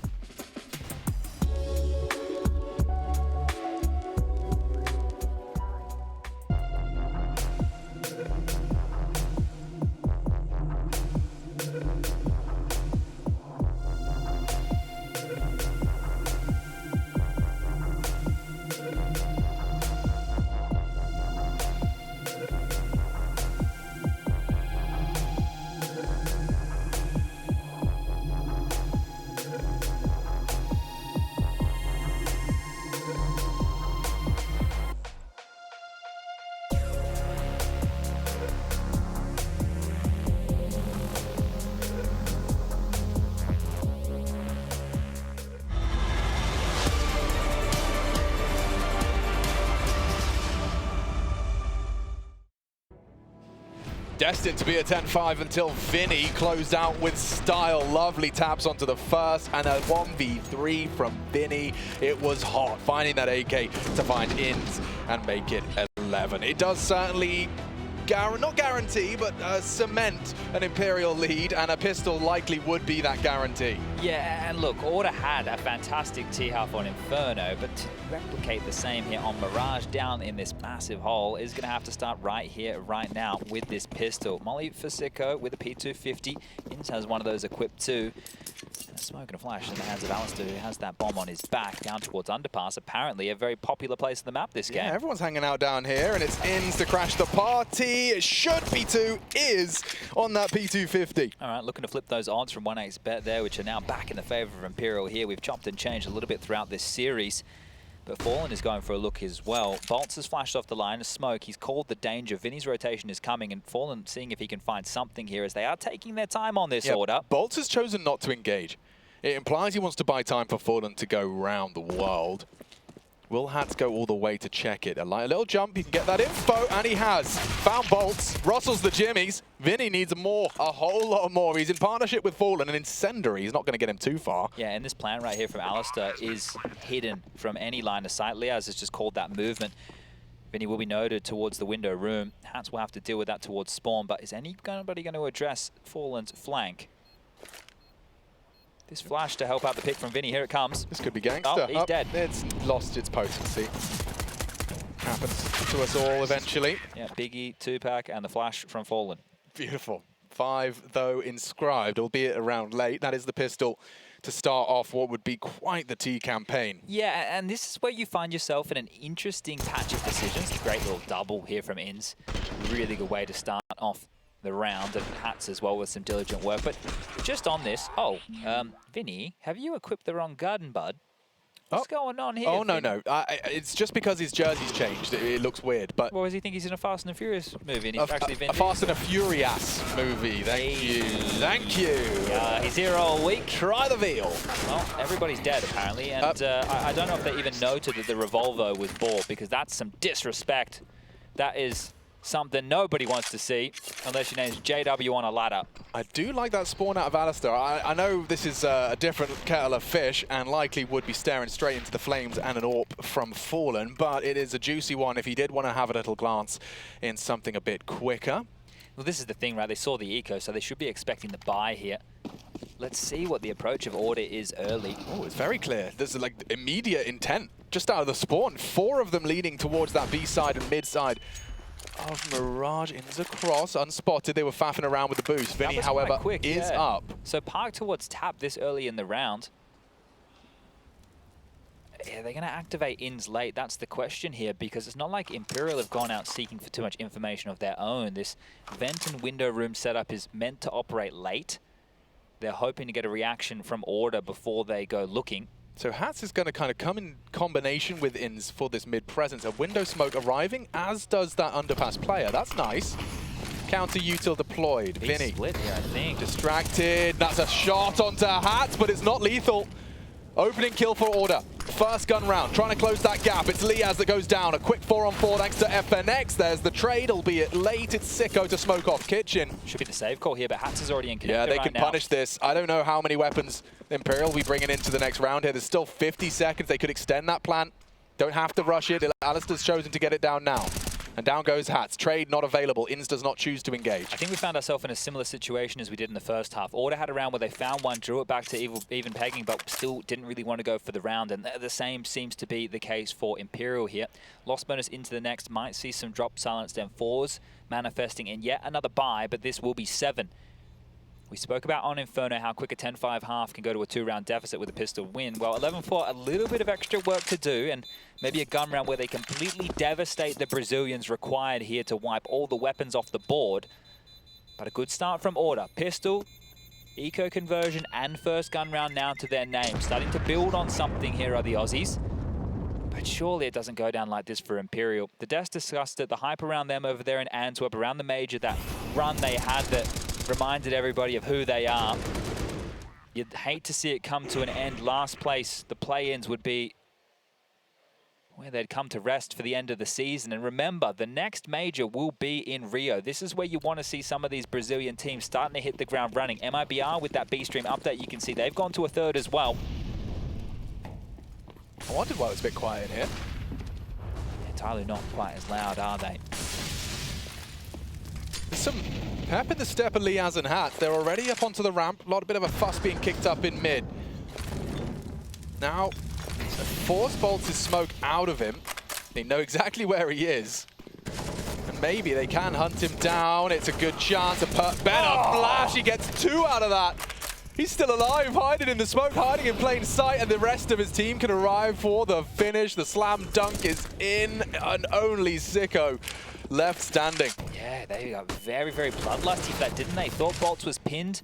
Destined to be a 10-5 until Vinny closed out with style. Lovely taps onto the first and a 1v3 from Vinny. It was hot, finding that AK to find ins and make it 11. It does certainly not guarantee, but cement an Imperial lead, and a pistol likely would be that guarantee. Yeah, and look, Order had a fantastic T-half on Inferno, but to replicate the same here on Mirage down in this massive hole is going to have to start right here, right now with this pistol. Molly for Sicko with a P250. Inns has one of those equipped too. A smoke and a flash in the hands of Alistair, who has that bomb on his back down towards Underpass. Apparently a very popular place on the map this game. Yeah, everyone's hanging out down here, and it's Inns to crash the party. It should be 2, is on that P250. All right, looking to flip those odds from 1xBet there, which are now back in the favor of Imperial here. We've chopped and changed a little bit throughout this series, but Fallen is going for a look as well. Bolts has flashed off the line of smoke. He's called the danger. Vinny's rotation is coming, and Fallen seeing if he can find something here as they are taking their time on this order. Bolts has chosen not to engage. It implies he wants to buy time for Fallen to go round the world. Will Hats go all the way to check it? A little jump, he can get that info, and he has. Found Bolts, rustles the jimmies. Vinny needs more, a whole lot more. He's in partnership with Fallen, and Incendiary is not going to get him too far. Yeah, and this plan right here from Alistair is hidden from any line of sight. Liaz has just called that movement. Vinny will be noted towards the window room. Hats will have to deal with that towards spawn, but is anybody going to address Fallen's flank? This flash to help out the pick from Vinny. Here it comes. This could be gangster. Oh, he's dead. It's lost its potency. Happens to us all eventually. Yeah, Biggie, 2-pack, and the flash from Fallen. Beautiful. 5, though, inscribed, albeit around late. That is the pistol to start off what would be quite the T campaign. Yeah, and this is where you find yourself in an interesting patch of decisions. Great little double here from Inns. Really good way to start off the round, and Hats as well with some diligent work. But just on this, Vinny, have you equipped the wrong gun, bud? What's going on here? Oh, no, no. It's just because his jersey's changed. It looks weird, but... Well, does he think he's in a Fast and the Furious movie? And he's actually a Fast and a Furious movie. Thank you. Thank you. He's here all week. Try the veal. Well, everybody's dead, apparently. And I don't know if they even noted that the revolver was bought, because that's some disrespect. That is something nobody wants to see, unless your name's JW on a ladder. I do like that spawn out of Alistair. I know this is a different kettle of fish and likely would be staring straight into the flames and an AWP from Fallen, but it is a juicy one if he did want to have a little glance in something a bit quicker. Well, this is the thing, right? They saw the eco, so they should be expecting the buy here. Let's see what the approach of Order is early. Oh, it's very clear. There's like immediate intent just out of the spawn. 4 of them leading towards that B side and mid side of Mirage. Ins across, unspotted. They were faffing around with the boost. Vinny, however, is up. So park towards tap this early in the round. Yeah, they're going to activate Ins late. That's the question here, because it's not like Imperial have gone out seeking for too much information of their own. This vent and window room setup is meant to operate late. They're hoping to get a reaction from Order before they go looking. So Hats is going to kind of come in combination with Ins for this mid presence. A window smoke arriving, as does that underpass player. That's nice. Counter util deployed. Big Vinny split here, I think. Distracted. That's a shot onto Hats, but it's not lethal. Opening kill for Order. First gun round, trying to close that gap. It's Liaz that goes down. A quick 4-on-4 thanks to FNX. There's the trade, albeit late. It's Sicko to smoke off Kitchen. Should be the save call here, but Hats is already in connector. Yeah, they can now. punish this. I don't know how many weapons Imperial will be bringing into the next round here. There's still 50 seconds. They could extend that plant. Don't have to rush it. Alistair's chosen to get it down now. And down goes Hats. Trade not available. Ins does not choose to engage. I think we found ourselves in a similar situation as we did in the first half. Order had a round where they found one, drew it back to even pegging, but still didn't really want to go for the round. And the same seems to be the case for Imperial here. Lost bonus into the next. Might see some drop silence, then 4s manifesting in yet another buy, but this will be 7. We spoke about on Inferno how quick a 10-5 half can go to a 2-round deficit with a pistol win. Well, 11-4, a little bit of extra work to do, and maybe a gun round where they completely devastate the Brazilians required here to wipe all the weapons off the board. But a good start from Order. Pistol, eco conversion, and first gun round now to their name. Starting to build on something here are the Aussies. But surely it doesn't go down like this for Imperial. The Des discussed it, the hype around them over there in Antwerp, around the major, that run they had that reminded everybody of who they are. You'd hate to see it come to an end. Last place, the play-ins would be where they'd come to rest for the end of the season. And remember, the next major will be in Rio. This is where you want to see some of these Brazilian teams starting to hit the ground running. MIBR with that B-Stream update, you can see they've gone to a 3rd as well. I wondered why it was a bit quiet here. Entirely not quite as loud, are they? There's some pep in the step of Liaz and Hats. They're already up onto the ramp. A bit of a fuss being kicked up in mid. Now, Force bolts his smoke out of him. They know exactly where he is. And maybe they can hunt him down. It's a good chance. Better flash. He gets 2 out of that. He's still alive, hiding in the smoke, hiding in plain sight, and the rest of his team can arrive for the finish. The slam dunk is in, and only Sicko left standing. Yeah, they got very, very bloodlusty for that, didn't they? Thought Bolts was pinned.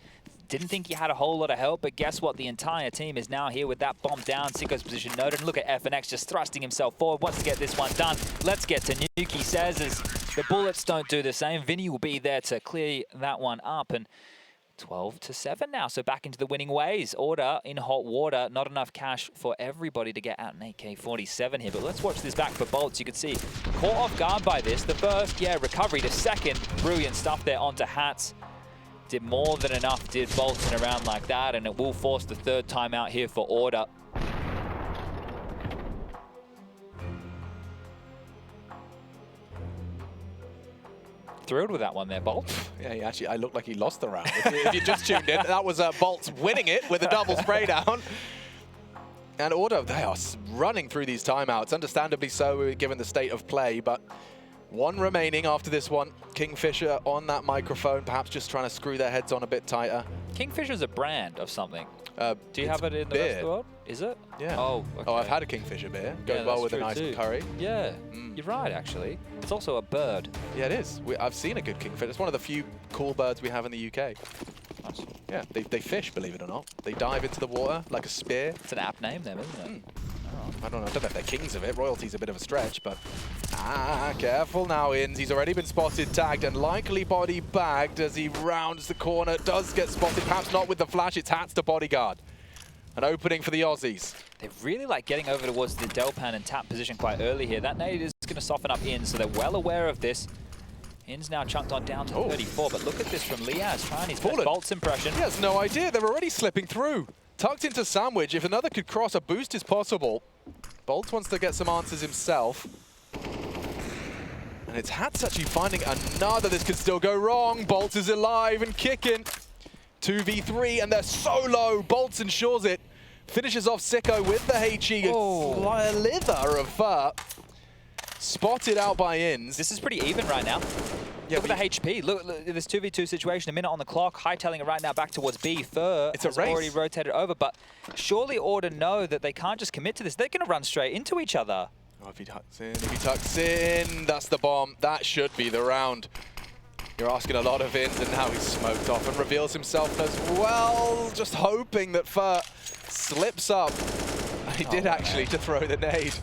Didn't think he had a whole lot of help, but guess what? The entire team is now here with that bomb down. Sicko's position noted. And look at FNX just thrusting himself forward. Wants to get this one done. Let's get to Nuke. He says as the bullets don't do the same. Vinny will be there to clear that one up. And 12-7 now, so back into the winning ways. Order in hot water. Not enough cash for everybody to get out an AK-47 here, but let's watch this back for Bolts. You can see, caught off guard by this. The first, yeah, recovery. The second, brilliant stuff there onto Hats. Did more than enough, did Bolts in a round like that, and it will force the 3rd time out here for Order. Thrilled with that one there, Bolt. Yeah, I looked like he lost the round. If you just tuned in, that was Bolts winning it with a double spray down. And Order, they are running through these timeouts, understandably so given the state of play, but 1 remaining after this one. Kingfisher on that microphone, perhaps just trying to screw their heads on a bit tighter. Kingfisher's a brand of something. Do you have it in the beer. rest of the world? Is it? Yeah. Oh, okay. Oh, I've had a Kingfisher beer. Goes Yeah, well that's with a true nice too. curry. Yeah, you're right, actually. It's also a bird. Yeah, it is. I've seen a good Kingfisher. It's one of the few cool birds we have in the UK. Nice. Yeah, they fish, believe it or not. They dive into the water like a spear. It's an apt name, then, isn't it? I don't know if they're kings of it. Royalty's a bit of a stretch, but... careful now, Ins. He's already been spotted, tagged, and likely body bagged as he rounds the corner. Does get spotted, perhaps not with the flash. It's Hats to bodyguard. An opening for the Aussies. They really like getting over towards the Delpan and tap position quite early here. That nade is going to soften up in, so they're well aware of this. In's now chunked on down to 34, but look at this from Liaz trying his best Fallen. bolts impression. He has no idea. They're already slipping through. Tucked into sandwich. If another could cross, a boost is possible. Bolts wants to get some answers himself. And it's Hatsuchi finding another. This could still go wrong. Bolts is alive and kicking. 2v3, and they're so low. Bolts ensures it. Finishes off Sicko with the HE. A slither of fur. Spotted out by Ins. This is pretty even right now. Yeah, look at the HP. Look at this 2v2 situation, a minute on the clock. Hightailing it right now back towards B. Fur has already rotated over, but surely Order know that they can't just commit to this. They're going to run straight into each other. Oh, if he tucks in, that's the bomb. That should be the round. You're asking a lot of Ins, and now he's smoked off and reveals himself as well. Just hoping that Fur slips up. He did actually to throw the nade.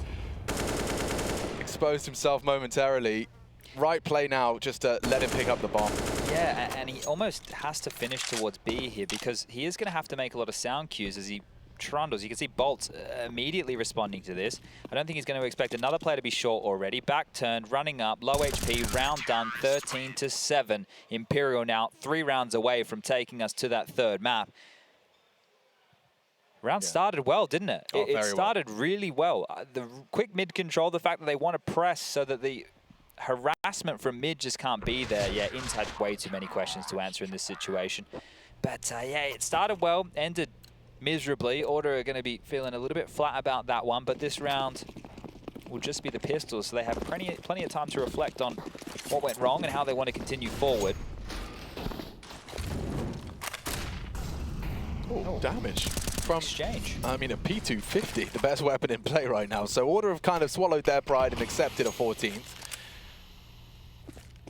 Exposed himself momentarily. Right play now, just to let him pick up the bomb. Yeah, and he almost has to finish towards B here because he is going to have to make a lot of sound cues as he trundles. You can see Bolts immediately responding to this. I don't think he's going to expect another player to be short already. Back turned, running up, low HP, round done, 13-7. Imperial now 3 rounds away from taking us to that third map. Round started well, didn't it? It started really well. The quick mid control, the fact that they want to press so that the harassment from mid just can't be there. Yeah, Ins had way too many questions to answer in this situation. But yeah, it started well, ended miserably. Order are going to be feeling a little bit flat about that one, but this round will just be the pistols, so they have plenty of time to reflect on what went wrong and how they want to continue forward. Oh, damage from exchange. I mean, a P250, the best weapon in play right now. So Order have kind of swallowed their pride and accepted a 14th.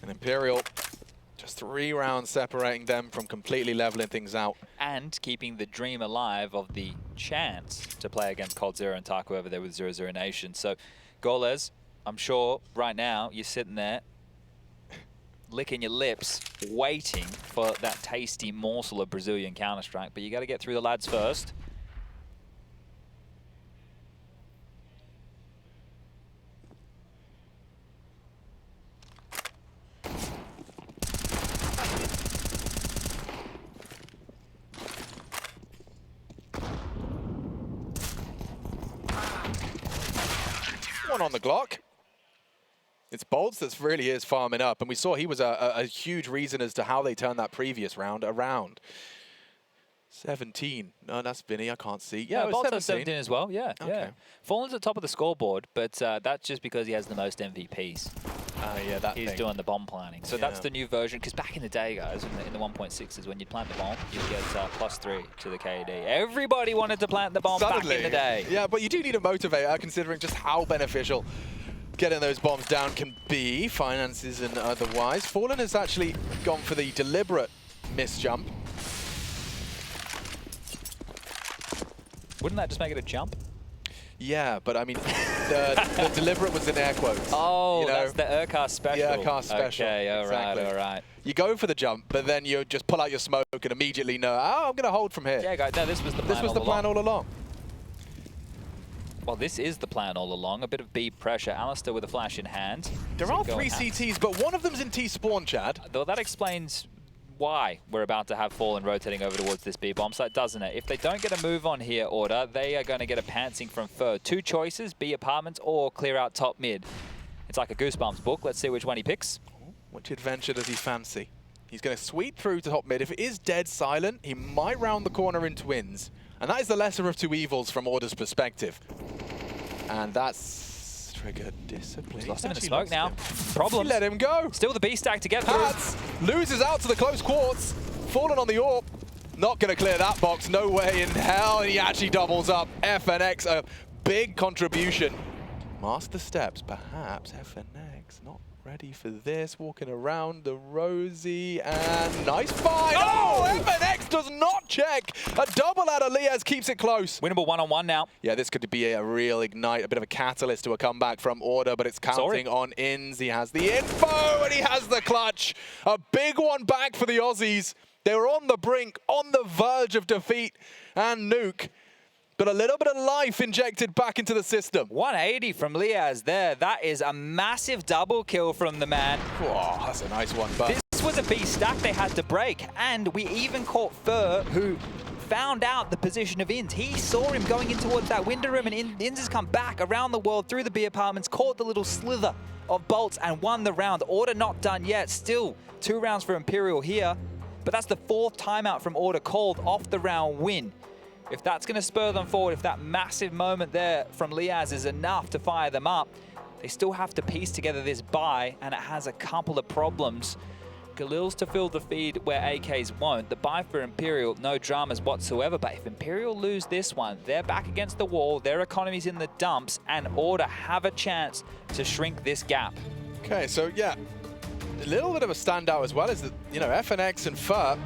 And Imperial, just 3 rounds separating them from completely leveling things out. And keeping the dream alive of the chance to play against Cold Zero and Taku over there with 0-0 Nation. So, Golez, I'm sure right now you're sitting there licking your lips, waiting for that tasty morsel of Brazilian Counter-Strike. But you got to get through the lads first. One on the Glock. It's Bolts that really is farming up, and we saw he was a huge reason as to how they turned that previous round around. 17. No, that's Vinny. I can't see. Yeah, Bolts has 17 as well. Yeah, okay. Yeah. Fallen's at top of the scoreboard, but that's just because he has the most MVPs. Yeah, that He's doing the bomb planning. So that's the new version. Because back in the day, guys, in the 1.6s, when you'd plant the bomb, you'd get +3 to the KD. Everybody wanted to plant the bomb back in the day. Yeah, but you do need a motivator, considering just how beneficial getting those bombs down can be, finances and otherwise. Fallen has actually gone for the deliberate misjump. Wouldn't that just make it a jump? Yeah, but I mean, the deliberate was in air quotes. Oh, you know? That's the Urcar special. The Urcar special. Okay, all exactly. right, all right. You go for the jump, but then you just pull out your smoke and immediately know, oh, I'm going to hold from here. Yeah, guys, no, this was the plan. This was the plan all along. Well, this is the plan all along. A bit of B pressure. Alistair with a flash in hand. There are 3 CTs, but one of them's in T-spawn, Chad. Though that explains why we're about to have Fallen rotating over towards this B bomb site, doesn't it? If they don't get a move on here, Order, they are going to get a pantsing from Fur. 2 choices, B apartments or clear out top mid. It's like a Goosebumps book. Let's see which one he picks. Which adventure does he fancy? He's going to sweep through to top mid. If it is dead silent, he might round the corner into Twins. And that is the lesser of 2 evils from Order's perspective. And that's triggered discipline. He's lost him in the smoke now. Problems. Let him go. Still the B stack to get through. Hats loses out to the close quartz. Fallen on the AWP. Not going to clear that box. No way in hell. He actually doubles up. FNX, a big contribution. Master steps, perhaps. FNX not ready for this. Walking around the Rosie, and nice fight. Oh, FNX does not check. A double out of Liaz keeps it close. Winnable 1-on-1 now. Yeah, this could be a real ignite, a bit of a catalyst to a comeback from Order, but it's counting on Ins. He has the info, and he has the clutch. A big one back for the Aussies. They were on the brink, on the verge of defeat, and Nuke Got a little bit of life injected back into the system. 180 from Liaz there. That is a massive double kill from the man. Oh, that's a nice one, but This was a B stack they had to break, and we even caught Fur, who found out the position of Inz. He saw him going in towards that window room, and Inz has come back around the world through the B apartments, caught the little slither of bolts, and won the round. Order not done yet. Still 2 rounds for Imperial here, but that's the 4th timeout from Order called off the round win. If that's going to spur them forward, if that massive moment there from Liaz is enough to fire them up, they still have to piece together this buy, and it has a couple of problems. Galil's to fill the feed where AKs won't. The buy for Imperial, no dramas whatsoever, but if Imperial lose this one, they're back against the wall, their economy's in the dumps, and Order have a chance to shrink this gap. okay, so yeah, a little bit of a standout as well is that, you know, FNX and Fur,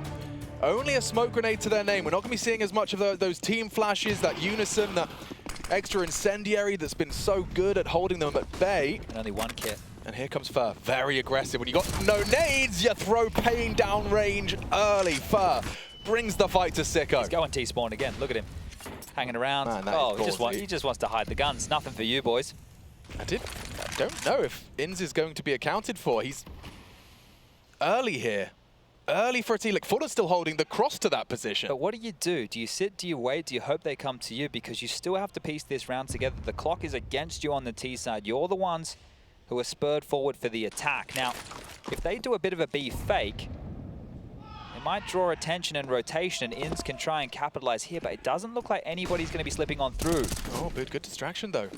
only a smoke grenade to their name. We're not going to be seeing as much of those team flashes, that unison, that extra incendiary that's been so good at holding them at bay. And only 1 kit. And here comes Fur, very aggressive. When you got no nades, you throw pain down range early. Fur brings the fight to Sicko. He's going T-spawn again. Look at him hanging around. Man, that Oh, is he just wants to hide the guns. Nothing for you, boys. I don't know if Inz is going to be accounted for. He's early here. Early for a T. Like, Fuller's still holding the cross to that position. But what do you do? Do you sit? Do you wait? Do you hope they come to you? Because you still have to piece this round together. The clock is against you on the T side. You're the ones who are spurred forward for the attack. Now, if they do a bit of a B fake, it might draw attention and rotation, and Inz can try and capitalize here, but it doesn't look like anybody's going to be slipping on through. Oh, good distraction, though.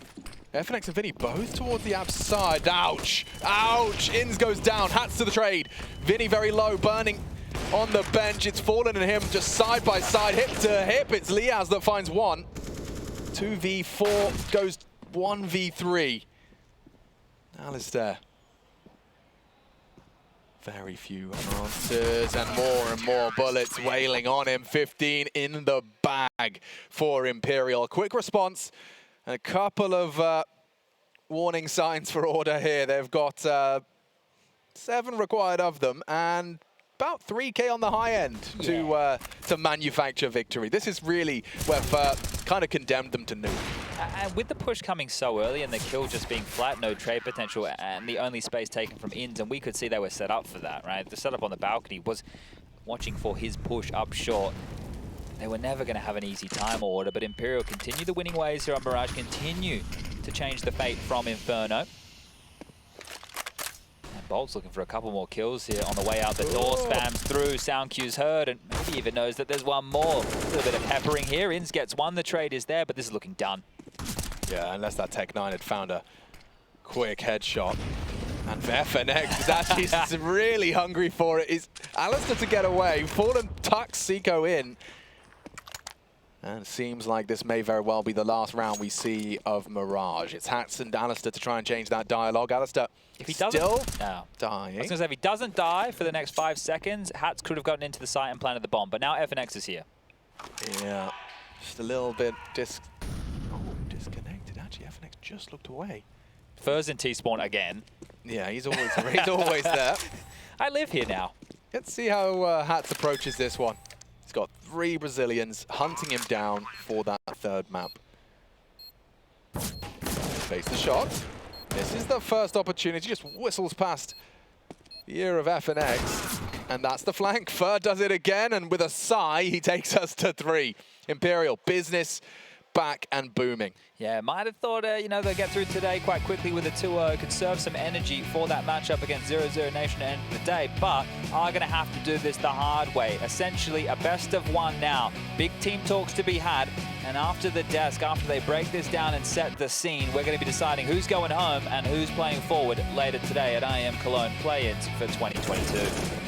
FNX and Vinny both towards the abs side. Ouch! Ouch! Inz goes down. Hats to the trade. Vinny very low, burning on the bench. It's Fallen and him just side by side, hip to hip. It's Liaz that finds one. 2v4 goes 1v3. Alistair. Very few answers and more bullets wailing on him. 15 in the bag for Imperial. Quick response. A couple of warning signs for Order here. They've got 7 required of them and about 3K on the high end to manufacture victory. This is really where kind of condemned them to nuke. And with the push coming so early and the kill just being flat, no trade potential, and the only space taken from Inz, and we could see they were set up for that, right? The setup on the balcony was watching for his push up short. They were never going to have an easy time, Order, but Imperial continue the winning ways here on Mirage, continue to change the fate from Inferno. And Bolt's looking for a couple more kills here on the way out the door, spams through, sound cues heard, and maybe even knows that there's one more. A little bit of peppering here. Inz gets one, the trade is there, but this is looking done. Yeah, unless that Tech-9 had found a quick headshot. And FNX is actually really hungry for it. Is Alistair to get away. Fallen tucks Sicko in. And it seems like this may very well be the last round we see of Mirage. It's Hats and Alistair to try and change that dialogue. Alistair if he doesn't, still I dying. was going to say, if he doesn't die for the next 5 seconds, Hats could have gotten into the site and planted the bomb. But now FNX is here. Yeah, just a little bit disconnected. Actually, FNX just looked away. Fur's in T-spawn again. Yeah, he's always there. I live here now. Let's see how Hats approaches this one. He's got 3 Brazilians hunting him down for that 3rd map. Face the shot. This is the first opportunity. Just whistles past the ear of FNX. And that's the flank. Fur does it again, and with a sigh, he takes us to 3. Imperial business back and booming. Yeah, might have thought, you know, they'll get through today quite quickly with a 2-0, conserve some energy for that matchup against 0-0 Nation at the end of the day, but are going to have to do this the hard way. Essentially, a best of 1 now. Big team talks to be had, and after the desk, after they break this down and set the scene, we're going to be deciding who's going home and who's playing forward later today at IEM Cologne play-ins for 2022.